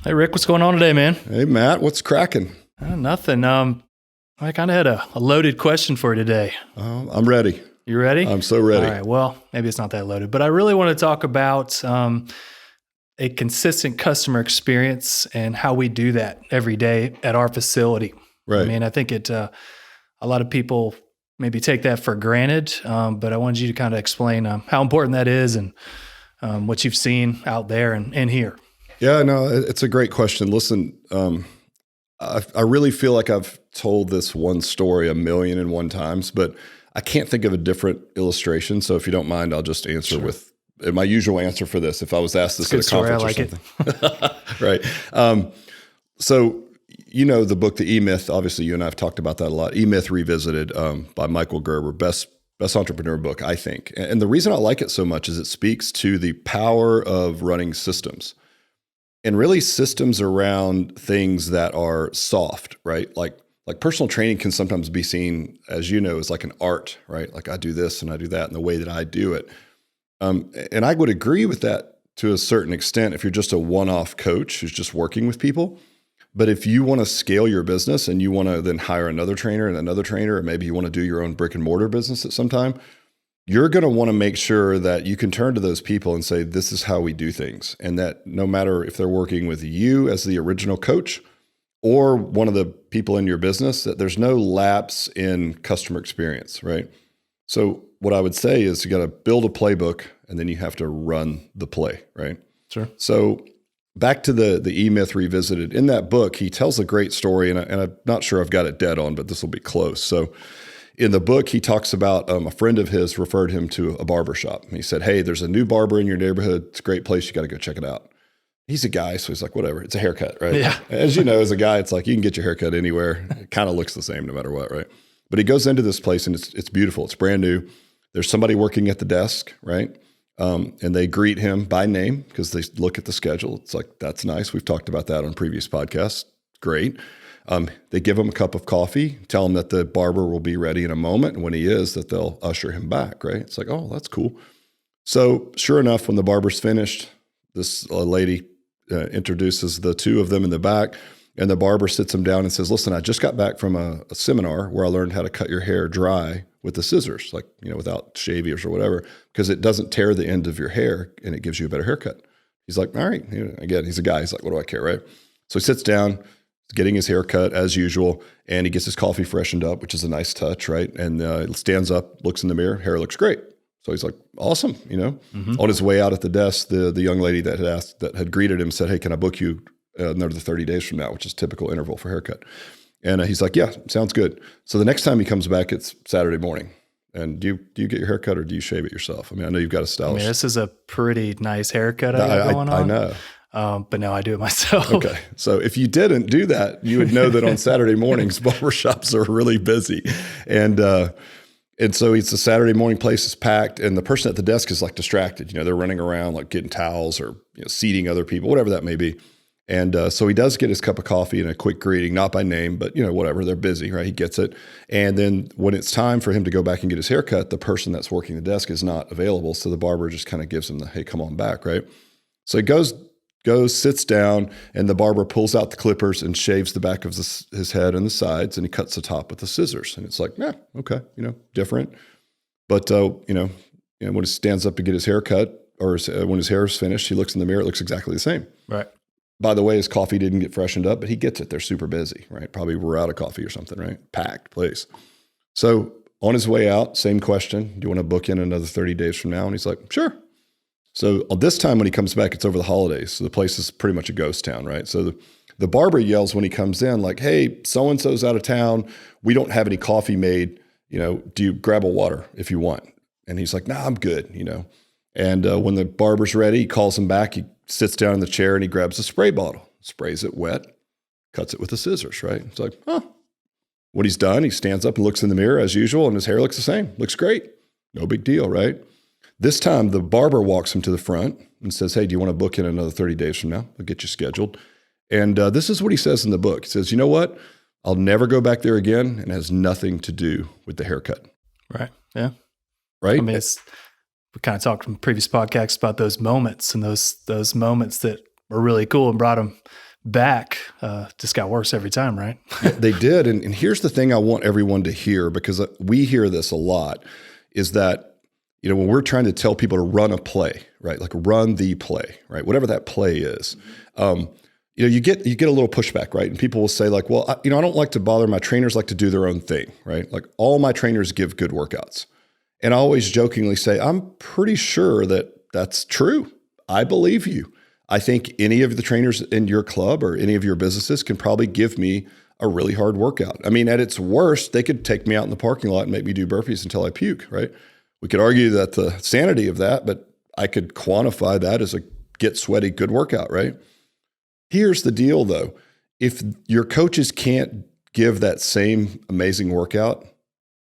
Hey Rick, what's going on today, man? Hey Matt, what's cracking? Nothing. I kind of had a loaded question for you today. I'm ready. You ready? I'm so ready. All right. Well, maybe it's not that loaded, but I really want to talk about a consistent customer experience and how we do that every day at our facility. Right. I mean, I think a lot of people maybe take that for granted, but I wanted you to kind of explain how important that is and what you've seen out there and here. Yeah, no, it's a great question. Listen, I really feel like I've told this one story 1,000,001 times, but I can't think of a different illustration. So if you don't mind, I'll just answer with my usual answer for this. If I was asked this at a conference or something. Right. So, you know, the book, The E-Myth, obviously you and I have talked about that a lot. E-Myth Revisited by Michael Gerber, best entrepreneur book, I think. And the reason I like it so much is it speaks to the power of running systems. And really systems around things that are soft, right? Like personal training can sometimes be seen, as you know, as like an art, right? Like I do this and I do that in the way that I do it. And I would agree with that to a certain extent if you're just a one-off coach who's just working with people. But if you want to scale your business and you want to then hire another trainer, or maybe you want to do your own brick and mortar business at some time, you're going to want to make sure that you can turn to those people and say, this is how we do things. And that no matter if they're working with you as the original coach or one of the people in your business, that there's no lapse in customer experience, right? So what I would say is you got to build a playbook and then you have to run the play, right? Sure. So back to the E-Myth Revisited. In that book, he tells a great story, and I'm not sure I've got it dead on, but this will be close. So in the book, he talks about a friend of his referred him to a barbershop. He said, hey, there's a new barber in your neighborhood. It's a great place. You got to go check it out. He's a guy, so he's like, whatever. It's a haircut, right? Yeah. As you know, as a guy, it's like you can get your haircut anywhere. It kind of looks the same no matter what, right? But he goes into this place, and it's beautiful. It's brand new. There's somebody working at the desk, right? And they greet him by name because they look at the schedule. It's like, that's nice. We've talked about that on previous podcasts. Great. They give him a cup of coffee, tell him that the barber will be ready in a moment. And when he is, that they'll usher him back, right? It's like, oh, that's cool. So sure enough, when the barber's finished, this lady introduces the two of them in the back, and the barber sits him down and says, listen, I just got back from a seminar where I learned how to cut your hair dry with the scissors, like, you know, without shaviers or whatever, because it doesn't tear the end of your hair and it gives you a better haircut. He's like, all right. Again, he's a guy. He's like, what do I care, right? So he sits down, getting his hair cut as usual, and he gets his coffee freshened up, which is a nice touch, right? And stands up, looks in the mirror, hair looks great. So he's like, awesome, you know. Mm-hmm. On his way out at the desk, the young lady that had greeted him said, hey, can I book you another 30 days from now, which is typical interval for haircut. And he's like, yeah, sounds good. So the next time he comes back, it's Saturday morning. And do you get your haircut or do you shave it yourself? I mean, I know you've got a stylist. I mean, this is a pretty nice haircut I got going on. I know. But no, I do it myself. Okay. So if you didn't do that, you would know that on Saturday mornings, barbershops are really busy. And so it's a Saturday morning, place is packed, and the person at the desk is like distracted. You know, they're running around like getting towels or seating other people, whatever that may be. And so he does get his cup of coffee and a quick greeting, not by name, but whatever, they're busy, right? He gets it. And then when it's time for him to go back and get his haircut, the person that's working the desk is not available. So the barber just kind of gives him the, hey, come on back, right? So he goes, sits down, and the barber pulls out the clippers and shaves the back of his head and the sides, and he cuts the top with the scissors. And it's like, yeah, okay, different. But, when he stands up to get his haircut, or when his hair is finished, he looks in the mirror, it looks exactly the same. Right. By the way, his coffee didn't get freshened up, but he gets it. They're super busy, right? Probably we're out of coffee or something, right? Packed place. So on his way out, same question. Do you want to book in another 30 days from now? And he's like, sure. So this time when he comes back, it's over the holidays. So the place is pretty much a ghost town, right? So the barber yells when he comes in, like, hey, so-and-so's out of town. We don't have any coffee made. Do you grab a water if you want? And he's like, nah, I'm good, And when the barber's ready, he calls him back. He sits down in the chair and he grabs a spray bottle, sprays it wet, cuts it with the scissors, right? It's like, huh. What he's done, he stands up and looks in the mirror as usual, and his hair looks the same. Looks great. No big deal, right? This time, the barber walks him to the front and says, hey, do you want to book in another 30 days from now? I'll get you scheduled. And this is what he says in the book. He says, you know what? I'll never go back there again, and it has nothing to do with the haircut. Right. Yeah. Right? I mean, we kind of talked in previous podcasts about those moments and those moments that were really cool and brought him back just got worse every time, right? They did. And here's the thing I want everyone to hear, because we hear this a lot, is that, when we're trying to tell people to run a play, right? Like run the play, right? Whatever that play is, you get a little pushback, right? And people will say like, well, I don't like to bother. My trainers like to do their own thing, right? Like all my trainers give good workouts. And I always jokingly say, I'm pretty sure that that's true. I believe you. I think any of the trainers in your club or any of your businesses can probably give me a really hard workout. I mean, at its worst, they could take me out in the parking lot and make me do burpees until I puke, right? We could argue that the sanity of that, but I could quantify that as a get sweaty, good workout, right? Here's the deal though. If your coaches can't give that same amazing workout,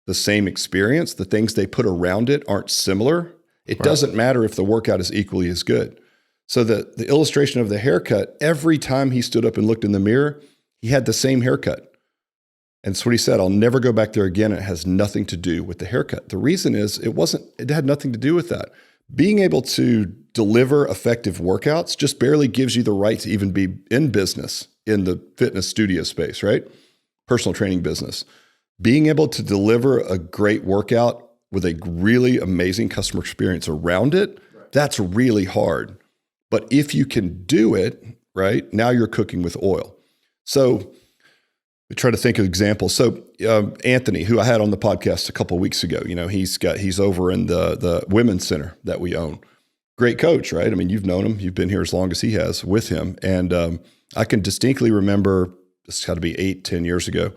the same experience, the things they put around it aren't similar, it doesn't matter if the workout is equally as good. So the illustration of the haircut, every time he stood up and looked in the mirror, he had the same haircut. And that's what he said, I'll never go back there again. It has nothing to do with the haircut. The reason is it had nothing to do with that. Being able to deliver effective workouts just barely gives you the right to even be in business in the fitness studio space, right? Personal training business. Being able to deliver a great workout with a really amazing customer experience around it, that's really hard. But if you can do it, right, now you're cooking with oil. So we try to think of examples. So Anthony, who I had on the podcast a couple of weeks ago, he's over in the women's center that we own. Great coach, right? I mean, you've known him. You've been here as long as he has with him. And I can distinctly remember, it's got to be 8-10 years ago,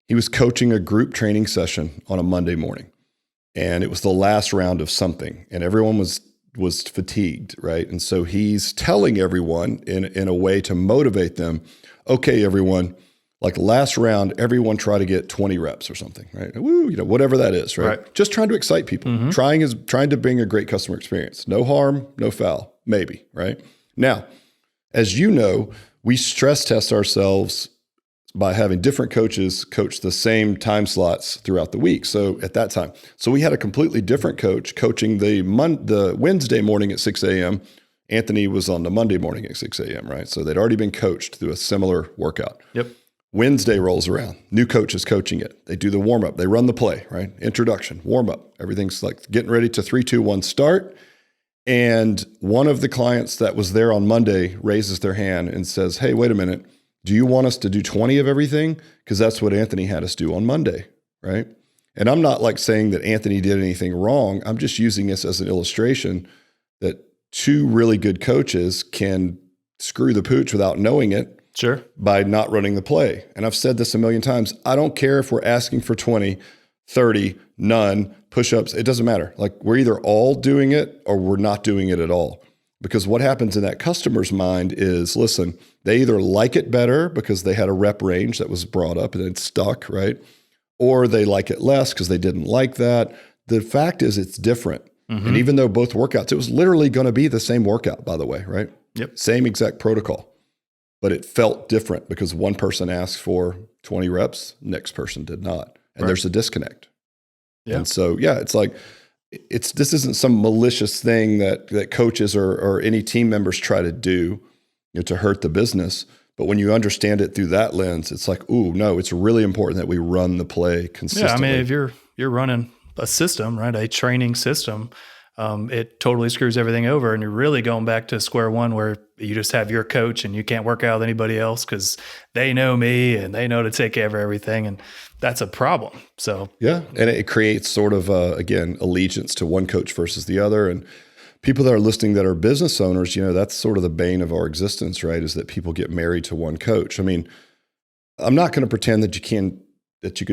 he was coaching a group training session on a Monday morning. And it was the last round of something. And everyone was fatigued, right? And so he's telling everyone in a way to motivate them, okay, everyone, like last round, everyone try to get 20 reps or something, right? Woo, whatever that is, right? Just trying to excite people. Mm-hmm. Trying to bring a great customer experience. No harm, no foul, maybe, right? Now, as you know, we stress test ourselves by having different coaches coach the same time slots throughout the week. So at that time, we had a completely different coach coaching the Wednesday morning at 6 a.m. Anthony was on the Monday morning at 6 a.m., right? So they'd already been coached through a similar workout. Yep. Wednesday rolls around, new coach is coaching it. They do the warm up, they run the play, right? Introduction, warm up. Everything's like getting ready to 3, 2, 1, start. And one of the clients that was there on Monday raises their hand and says, hey, wait a minute. Do you want us to do 20 of everything? Because that's what Anthony had us do on Monday, right? And I'm not like saying that Anthony did anything wrong. I'm just using this as an illustration that two really good coaches can screw the pooch without knowing it. Sure. By not running the play. And I've said this a million times. I don't care if we're asking for 20, 30, none, push-ups. It doesn't matter. Like we're either all doing it or we're not doing it at all. Because what happens in that customer's mind is, listen, they either like it better because they had a rep range that was brought up and it stuck, right? Or they like it less because they didn't like that. The fact is it's different. Mm-hmm. And even though both workouts, it was literally going to be the same workout, by the way, right? Yep. Same exact protocol. But it felt different because one person asked for 20 reps, next person did not. And there's a disconnect. Yeah. And so, it's like, this isn't some malicious thing that coaches or any team members try to do, to hurt the business. But when you understand it through that lens, it's like, ooh, no, it's really important that we run the play consistently. Yeah, I mean, if you're running a system, right, a training system, it totally screws everything over, and you're really going back to square one where you just have your coach and you can't work out with anybody else because they know me and they know to take care of everything, and that's a problem. So yeah, and it creates sort of again allegiance to one coach versus the other, and people that are listening that are business owners, that's sort of the bane of our existence, right? Is that people get married to one coach. I mean, I'm not going to pretend that you can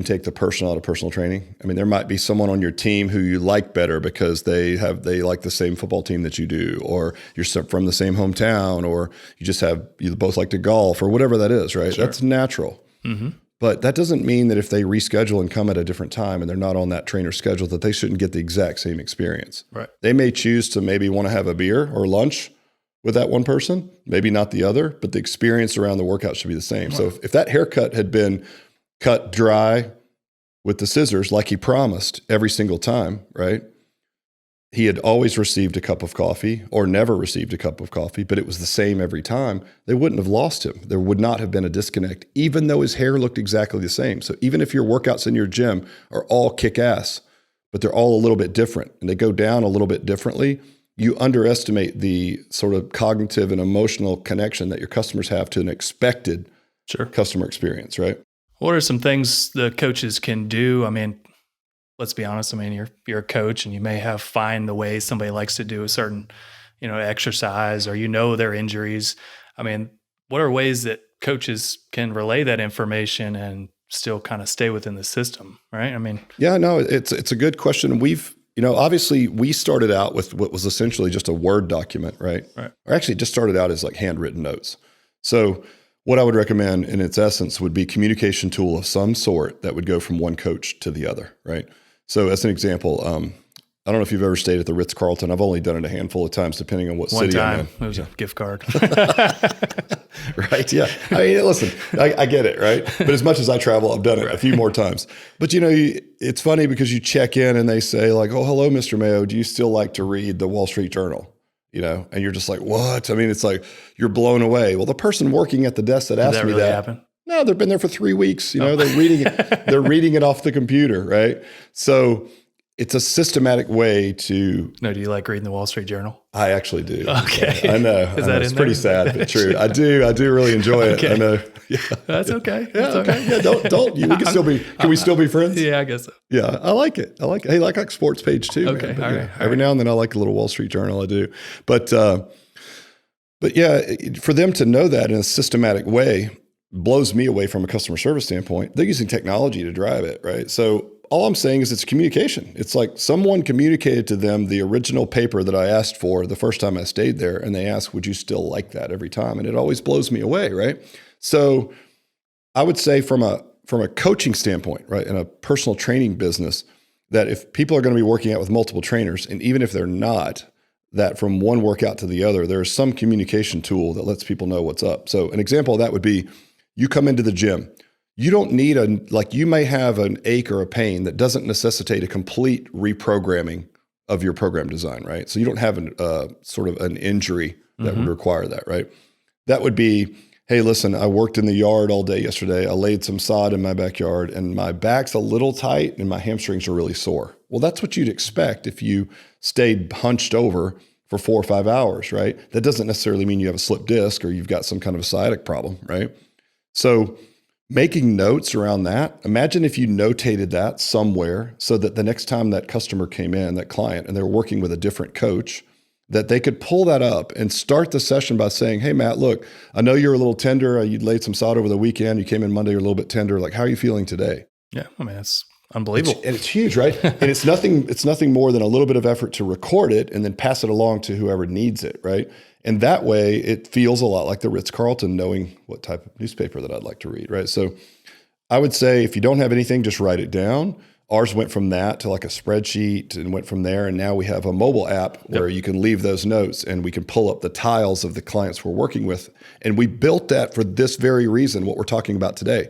take the person out of personal training. I mean, there might be someone on your team who you like better because they like the same football team that you do, or you're from the same hometown, or you both like to golf, or whatever that is, right? Sure. That's natural. Mm-hmm. But that doesn't mean that if they reschedule and come at a different time and they're not on that trainer's schedule, that they shouldn't get the exact same experience. Right. They may choose to maybe want to have a beer or lunch with that one person, maybe not the other, but the experience around the workout should be the same. Right. So if that haircut had been cut dry with the scissors like he promised every single time, right? he had always received a cup of coffee or never received a cup of coffee, but it was the same every time, they wouldn't have lost him. There would not have been a disconnect, even though his hair looked exactly the same. So even if your workouts in your gym are all kick ass, but they're all a little bit different and they go down a little bit differently, you underestimate the sort of cognitive and emotional connection that your customers have to an expected customer experience, right? What are some things the coaches can do? I mean, let's be honest. I mean, you're a coach and you may find the way somebody likes to do a certain, exercise, or their injuries. I mean, what are ways that coaches can relay that information and still kind of stay within the system, right? I mean, yeah, no, it's a good question. We've, obviously we started out with what was essentially just a Word document, right? Or actually it just started out as like handwritten notes. So what I would recommend in its essence would be communication tool of some sort that would go from one coach to the other, right? So as an example, I don't know if you've ever stayed at the Ritz-Carlton. I've only done it a handful of times, depending on what city I'm in. It was a gift card. Right, yeah. I mean, listen, I get it, right? But as much as I travel, I've done it a few more times. But, it's funny because you check in and they say like, oh, hello, Mr. Mayo. Do you still like to read the Wall Street Journal? And you're just like, what? I mean, it's like you're blown away. Well, the person working at the desk that asked me that, happen? No, they've been there for 3 weeks. They're reading it. They're reading it off the computer, right? So it's a systematic way to. No, do you like reading the Wall Street Journal? I actually do. Okay. I know. Is that it's pretty sad, but true. I do really enjoy it. I know. Yeah. That's okay. Yeah. Okay. Yeah. Don't. We can still be. Can we still be friends? Yeah, I guess so. Yeah, I like it. Hey, I like sports page too. Okay. Man. All right. Every now and then I like a little Wall Street Journal. I do. But yeah, for them to know that in a systematic way blows me away from a customer service standpoint. They're using technology to drive it, right? So all I'm saying is it's communication. It's like someone communicated to them the original paper that I asked for the first time I stayed there, and they asked, would you still like that every time? And it always blows me away, right? So I would say from a coaching standpoint, right, in a personal training business, that if people are going to be working out with multiple trainers, and even if they're not, that from one workout to the other, there's some communication tool that lets people know what's up. So an example of that would be you come into the gym. You don't need you may have an ache or a pain that doesn't necessitate a complete reprogramming of your program design, right? So you don't have sort of an injury that would require that, right? That would be, hey, listen, I worked in the yard all day yesterday. I laid some sod in my backyard and my back's a little tight and my hamstrings are really sore. Well, that's what you'd expect if you stayed hunched over for 4 or 5 hours, right? That doesn't necessarily mean you have a slipped disc or you've got some kind of a sciatic problem, right? So making notes around that, imagine if you notated that somewhere so that the next time that customer came in, that client, and they were working with a different coach, that they could pull that up and start the session by saying, hey, Matt, look, I know you're a little tender. You laid some sod over the weekend. You came in Monday, you're a little bit tender. Like, how are you feeling today? Yeah, I mean, that's unbelievable. It's huge, right? And it's nothing more than a little bit of effort to record it and then pass it along to whoever needs it, right? And that way it feels a lot like the Ritz-Carlton knowing what type of newspaper that I'd like to read, right? So I would say if you don't have anything, just write it down. Ours went from that to like a spreadsheet and went from there. And now we have a mobile app where you can leave those notes and we can pull up the tiles of the clients we're working with. And we built that for this very reason, what we're talking about today.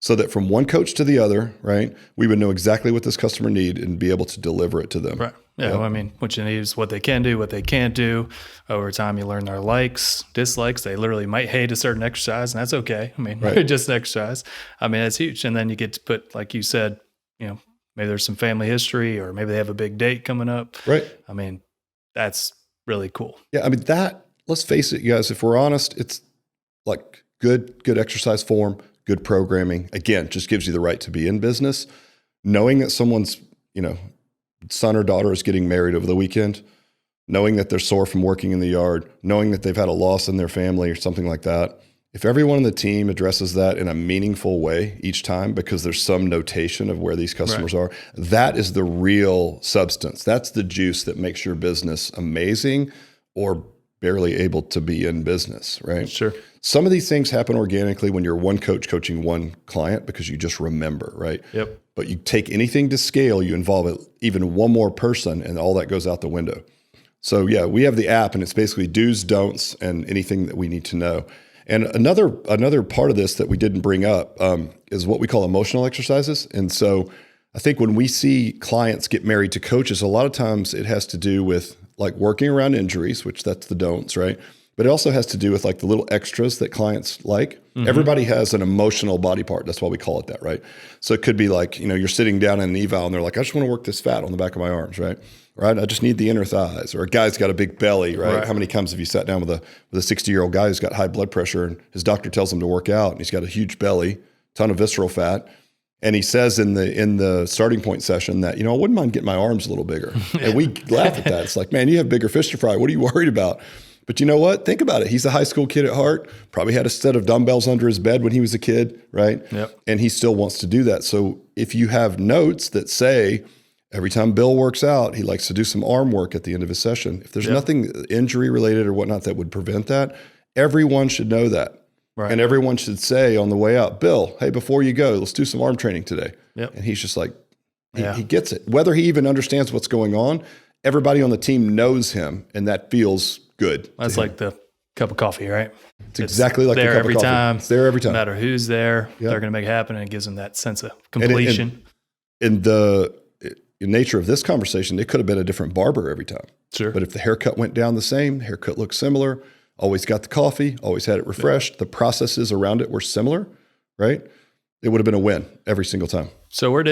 So that from one coach to the other, right, we would know exactly what this customer needs and be able to deliver it to them. Right. Yeah. Well, I mean, what you need is what they can do, what they can't do. Over time, you learn their likes, dislikes. They literally might hate a certain exercise, and that's okay. I mean, just an exercise. I mean, that's huge. And then you get to put, like you said, maybe there's some family history or maybe they have a big date coming up. Right. I mean, that's really cool. Yeah. I mean, let's face it, you guys, if we're honest, it's like good exercise form, good programming. Again, just gives you the right to be in business. Knowing that someone's, son or daughter is getting married over the weekend, knowing that they're sore from working in the yard, knowing that they've had a loss in their family or something like that. If everyone on the team addresses that in a meaningful way each time, because there's some notation of where these customers are, that is the real substance. That's the juice that makes your business amazing or barely able to be in business, right? Sure. Some of these things happen organically when you're one coach coaching one client because you just remember, right? Yep. But you take anything to scale, you involve even one more person, and all that goes out the window. So yeah, we have the app, and it's basically do's, don'ts, and anything that we need to know. And another part of this that we didn't bring up is what we call emotional exercises. And so I think when we see clients get married to coaches, a lot of times it has to do with like working around injuries, which that's the don'ts, right? But it also has to do with like the little extras that clients like. Everybody has an emotional body part. That's why we call it that, right? So it could be like, you're sitting down in an eval and they're like, I just want to work this fat on the back of my arms, right? Right? I just need the inner thighs. Or a guy's got a big belly, right? How many times have you sat down with a 60-year-old guy who's got high blood pressure and his doctor tells him to work out and he's got a huge belly, ton of visceral fat. And he says in the starting point session that, I wouldn't mind getting my arms a little bigger. And we laugh at that. It's like, man, you have bigger fish to fry. What are you worried about? But you know what? Think about it. He's a high school kid at heart, probably had a set of dumbbells under his bed when he was a kid, right? Yep. And he still wants to do that. So if you have notes that say, every time Bill works out, he likes to do some arm work at the end of his session. If there's nothing injury related or whatnot that would prevent that, everyone should know that. Right. And everyone should say on the way out, Bill, hey, before you go, let's do some arm training today. Yep. And he's just like, he gets it. Whether he even understands what's going on, everybody on the team knows him, and that feels good. That's like the cup of coffee, right? It's exactly like the cup of coffee. Time. It's there every time. No matter who's there, they're going to make it happen, and it gives them that sense of completion. In the nature of this conversation, it could have been a different barber every time. Sure. But if the haircut went down the same, haircut looked similar, always got the coffee, always had it refreshed, the processes around it were similar, right? It would have been a win every single time. So we're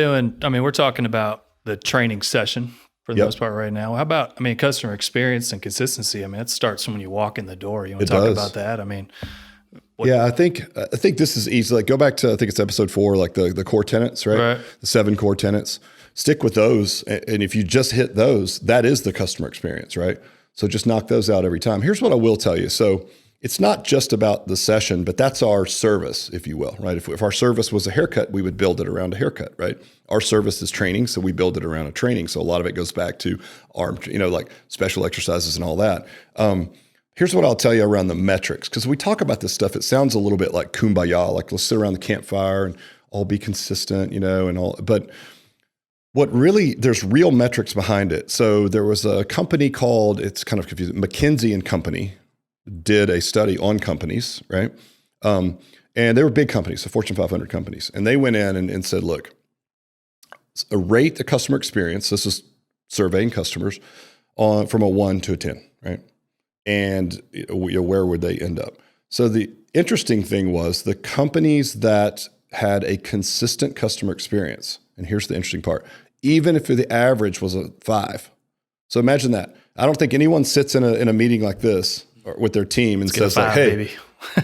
talking about the training session for the most part right now. How about, customer experience and consistency? It starts when you walk in the door. You want to talk about that? I think this is easy. Like go back to, I think it's episode 4, like the core tenets, right? The 7 core tenets. Stick with those. And if you just hit those, that is the customer experience, right? So just knock those out every time. Here's what I will tell you. So it's not just about the session, but that's our service, if you will, right? If our service was a haircut, we would build it around a haircut, right? Our service is training, so we build it around a training. So a lot of it goes back to arm, like special exercises and all that. Here's what I'll tell you around the metrics, because we talk about this stuff, it sounds a little bit like kumbaya, like let's sit around the campfire and all be consistent, and all, but there's real metrics behind it. So there was a company called, it's kind of confusing, McKinsey & Company did a study on companies, right? And they were big companies, so Fortune 500 companies. And they went in and said, look, rate the customer experience. This is surveying customers from a 1 to a 10, right? And where would they end up? So the interesting thing was the companies that had a consistent customer experience, and here's the interesting part, even if the average was a 5. So imagine that. I don't think anyone sits in a meeting like this or with their team and says, like, hey,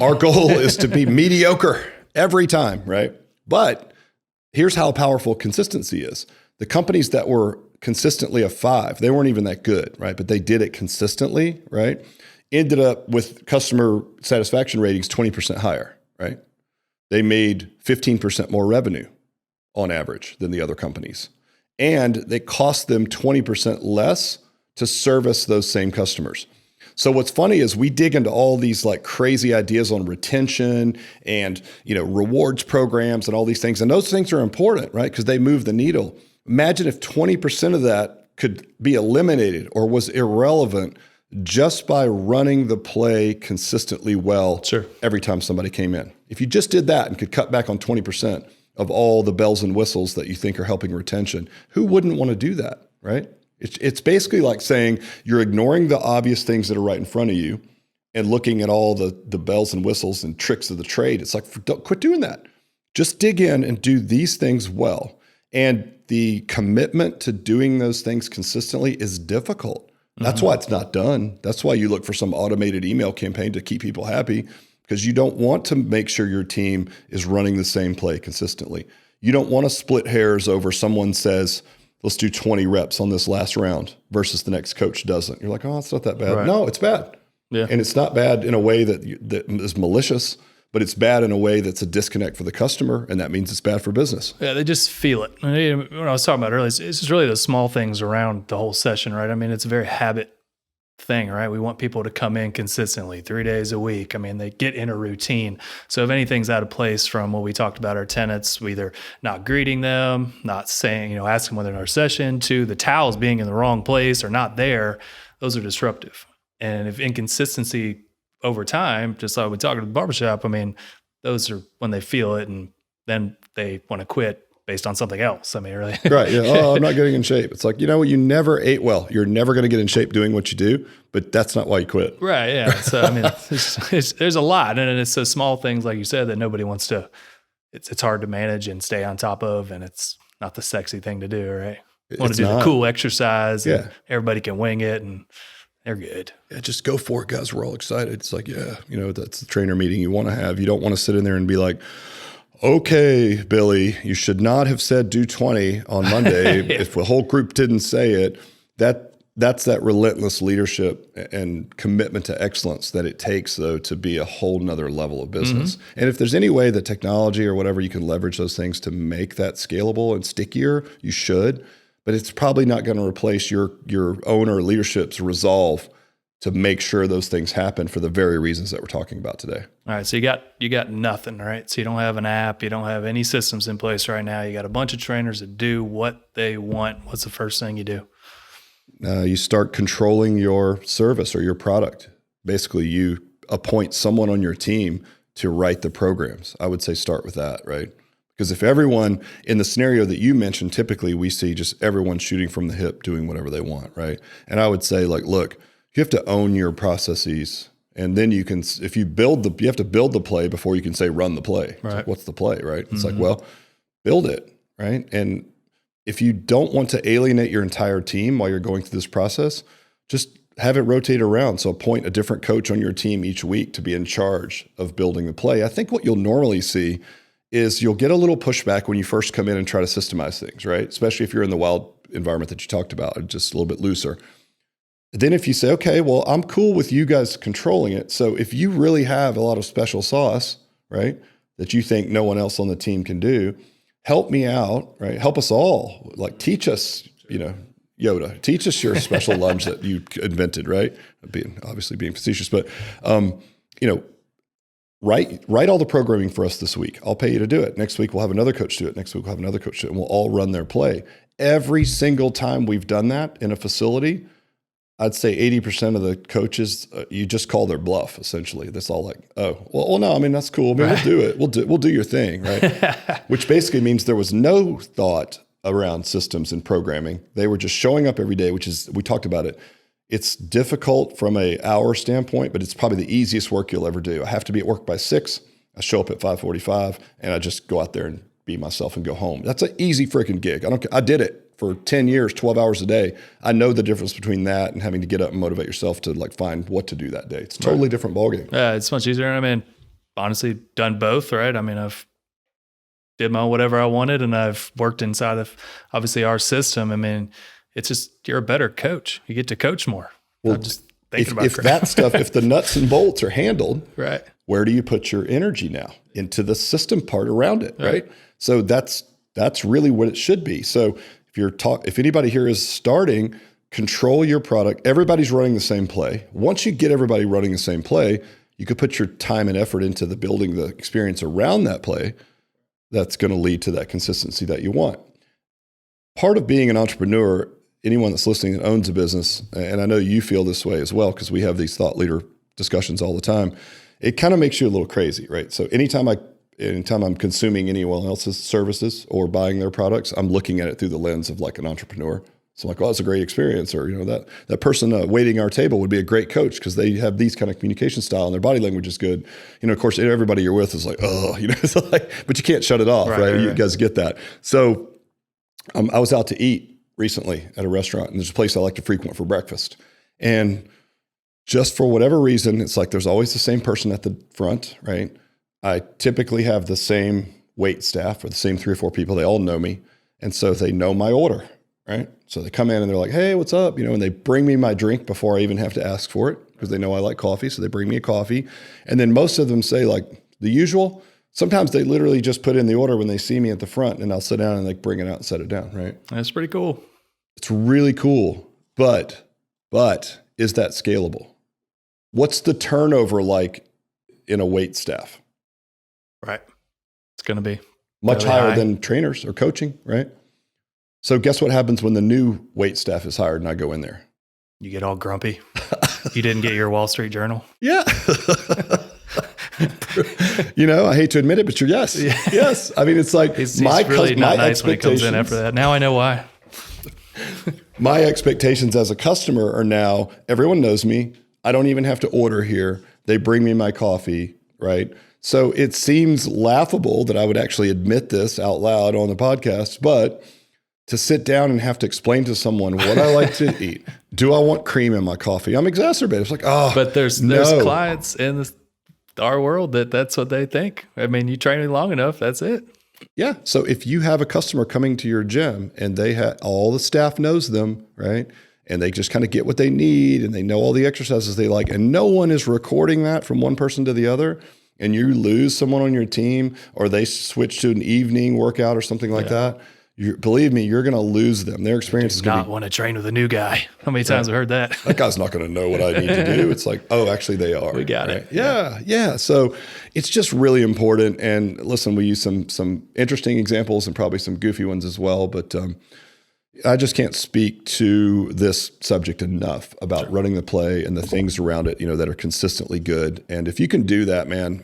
our goal is to be mediocre every time, right? But here's how powerful consistency is. The companies that were consistently a 5, they weren't even that good, right? But they did it consistently, right? Ended up with customer satisfaction ratings 20% higher, right? They made 15% more revenue on average than the other companies. And they cost them 20% less to service those same customers. So what's funny is we dig into all these like crazy ideas on retention and, rewards programs and all these things. And those things are important, right? Because they move the needle. Imagine if 20% of that could be eliminated or was irrelevant just by running the play consistently well every time somebody came in. If you just did that and could cut back on 20% of all the bells and whistles that you think are helping retention, who wouldn't want to do that, right? It's basically like saying you're ignoring the obvious things that are right in front of you and looking at all the bells and whistles and tricks of the trade. It's like, quit doing that. Just dig in and do these things well. And the commitment to doing those things consistently is difficult. That's why it's not done. That's why you look for some automated email campaign to keep people happy, because you don't want to make sure your team is running the same play consistently. You don't want to split hairs over someone says, let's do 20 reps on this last round versus the next coach doesn't. You're like, oh, it's not that bad. Right. No, it's bad. Yeah. And it's not bad in a way that is malicious, but it's bad in a way that's a disconnect for the customer, and that means it's bad for business. Yeah, they just feel it. What I was talking about earlier, it's just really the small things around the whole session, right? It's a very habit thing, right? We want people to come in consistently 3 days a week. They get in a routine. So if anything's out of place from what we talked about, our tenets, we either not greeting them, not saying, asking whether in our session, to the towels being in the wrong place or not there, those are disruptive. And if inconsistency over time, just like we talked at the barbershop, those are when they feel it and then they want to quit based on something else. I mean, really. Right. Yeah. Oh, I'm not getting in shape. It's like, you know what? You never ate well. You're never going to get in shape doing what you do, but that's not why you quit. Right. Yeah. So, I mean, there's a lot. And it's those small things, like you said, that nobody wants to, it's hard to manage and stay on top of. And it's not the sexy thing to do, right? You want to do the cool exercise. Yeah. And everybody can wing it and they're good. Yeah, just go for it, guys. We're all excited. It's like, yeah, you know, that's the trainer meeting you want to have. You don't want to sit in there and be like, okay, Billy, you should not have said do 20 on Monday. Yeah. If the whole group didn't say it, that's that relentless leadership and commitment to excellence that it takes, though, to be a whole nother level of business. Mm-hmm. And if there's any way that technology or whatever, you can leverage those things to make that scalable and stickier, you should. But it's probably not going to replace your owner leadership's resolve to make sure those things happen for the very reasons that we're talking about today. All right. So you got nothing, right? So you don't have an app. You don't have any systems in place right now. You got a bunch of trainers that do what they want. What's the first thing you do? You start controlling your service or your product. Basically, you appoint someone on your team to write the programs. I would say start with that, right? Because if everyone, in the scenario that you mentioned, typically we see just everyone shooting from the hip, doing whatever they want, right? And I would say, like, look, you have to own your processes, and then you can, if you you have to build the play before you can say run the play. Right. Like, what's the play, right? It's like, well, build it, right? And if you don't want to alienate your entire team while you're going through this process, just have it rotate around. So appoint a different coach on your team each week to be in charge of building the play. I think what you'll normally see is you'll get a little pushback when you first come in and try to systemize things, right? Especially if you're in the wild environment that you talked about, just a little bit looser. Then if you say, okay, well, I'm cool with you guys controlling it. So if you really have a lot of special sauce, right, that you think no one else on the team can do, help me out, right? Help us all. Like, teach us, you know, Yoda, teach us your special lunge that you invented, right? Obviously being facetious, but, you know, write all the programming for us this week. I'll pay you to do it. Next week, we'll have another coach do it. Next week, we'll have another coach do it, and we'll all run their play. Every single time we've done that in a facility, I'd say 80% of the coaches, you just call their bluff, essentially. That's all like, oh, well, no, I mean, that's cool. I mean, right. We'll do it. We'll do your thing, right? Which basically means there was no thought around systems and programming. They were just showing up every day, which is, we talked about it. It's difficult from an hour standpoint, but it's probably the easiest work you'll ever do. I have to be at work by 6. I show up at 5:45, and I just go out there and be myself and go home. That's an easy freaking gig. I did it for 10 years, 12 hours a day. I know the difference between that and having to get up and motivate yourself to like find what to do that day. It's a totally different ballgame. Yeah, it's much easier. I mean, honestly, done both, right? I mean, I've did my whatever I wanted, and I've worked inside of obviously our system. I mean, it's just, you're a better coach. You get to coach more. Well, I'm just thinking if that stuff, if the nuts and bolts are handled, right, where do you put your energy now? Into the system part around it, right? So that's really what it should be. So if anybody here is starting, control your product. Everybody's running the same play. Once you get everybody running the same play, you could put your time and effort into the building the experience around that play. That's going to lead to that consistency that you want. Part of being an entrepreneur, anyone that's listening that owns a business, and I know you feel this way as well, because we have these thought leader discussions all the time, it kind of makes you a little crazy, right? So anytime I'm consuming anyone else's services or buying their products, I'm looking at it through the lens of like an entrepreneur. So I'm like, well, it's a great experience. Or, you know, that person waiting our table would be a great coach because they have these kind of communication style and their body language is good. You know, of course, everybody you're with is like, oh, you know, it's like, but you can't shut it off, right? You guys get that. So I was out to eat recently at a restaurant, and there's a place I like to frequent for breakfast. And just for whatever reason, it's like there's always the same person at the front, right? I typically have the same wait staff or the same 3 or 4 people. They all know me. And so they know my order, right? So they come in and they're like, hey, what's up? You know, and they bring me my drink before I even have to ask for it because they know I like coffee. So they bring me a coffee. And then most of them say like the usual. Sometimes they literally just put in the order when they see me at the front, and I'll sit down and like bring it out and set it down, right? That's pretty cool. It's really cool. But is that scalable? What's the turnover like in a wait staff? Right. It's going to be much higher than trainers or coaching, right? So guess what happens when the new wait staff is hired and I go in there? You get all grumpy. You didn't get your Wall Street Journal? Yeah. I hate to admit it, but yes. Yes. I mean, it's like he's really not nice when he comes in after that. Now I know why. My expectations as a customer are now, everyone knows me. I don't even have to order here. They bring me my coffee, right? So it seems laughable that I would actually admit this out loud on the podcast, but to sit down and have to explain to someone what I like to eat. Do I want cream in my coffee? I'm exacerbated. It's like, but there's clients in our world that's what they think. I mean, you train me long enough, that's it. Yeah. So if you have a customer coming to your gym and all the staff knows them, right? And they just kind of get what they need and they know all the exercises they like, and no one is recording that from one person to the other, and you lose someone on your team or they switch to an evening workout or something like that, believe me, you're going to lose them. Their experience is going to want to train with a new guy. How many times have I heard that? That guy's not going to know what I need to do. It's like, oh, actually they are. We got it. Yeah. So it's just really important. And listen, we use some interesting examples and probably some goofy ones as well. But I just can't speak to this subject enough about running the play and the things around it, that are consistently good. And if you can do that, man,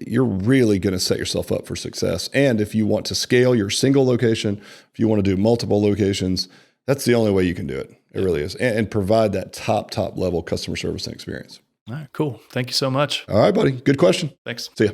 you're really going to set yourself up for success. And if you want to scale your single location, if you want to do multiple locations, that's the only way you can do it. It really is. And provide that top level customer service and experience. All right, cool. Thank you so much. All right, buddy. Good question. Thanks. See ya.